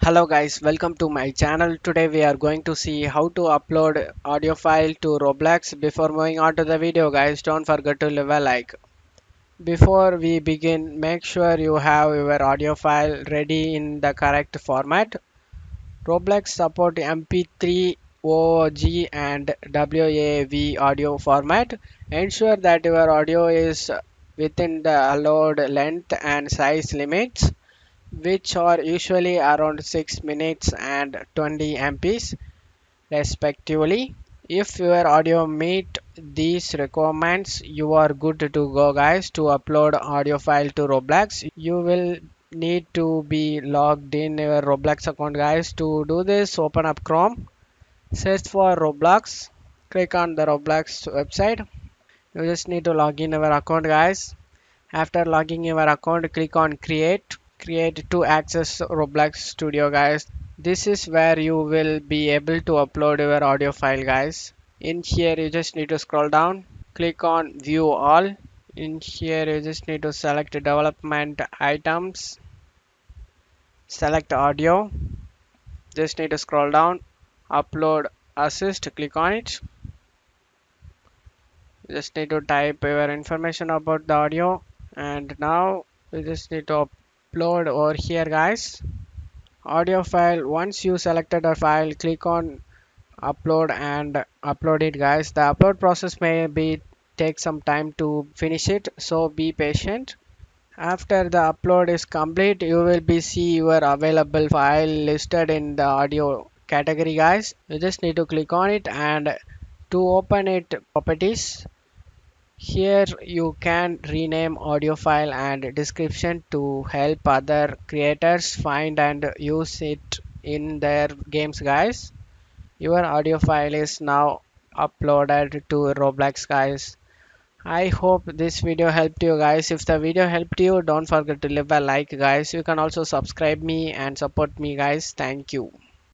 Hello guys, welcome to my channel. Today we are going to see how to upload audio file to Roblox. Before moving on to the video guys, don't forget to leave a like. Before we begin, make sure you have your audio file ready in the correct format. Roblox support MP3, OOG and WAV audio format. Ensure that your audio is within the allowed length and size limits, which are usually around 6 minutes and 20 MPs respectively. If your audio meet these requirements, you are good to go guys to upload audio file to Roblox. You will need to be logged in your Roblox account guys. To do this, open up Chrome, search for Roblox, click on the Roblox website. You just need to log in your account guys. After logging your account, click on create to access Roblox Studio guys. This is where you will be able to upload your audio file guys. In here you just need to scroll down, click on view all. In here you just need to select development items, select audio, just need to scroll down, upload assist, click on it. You just need to type your information about the audio, and now you just need to upload over here guys. Audio file, once you selected a file, click on upload and upload it guys. The upload process may be take some time to finish it, so be patient. After the upload is complete, you will be see your available file listed in the audio category guys. You just need to click on it, and to open it, properties, here you can rename audio file and description to help other creators find and use it in their games guys. Your audio file is now uploaded to Roblox guys. I hope this video helped you guys. If the video helped you, don't forget to leave a like guys. You can also subscribe me and support me guys. Thank you.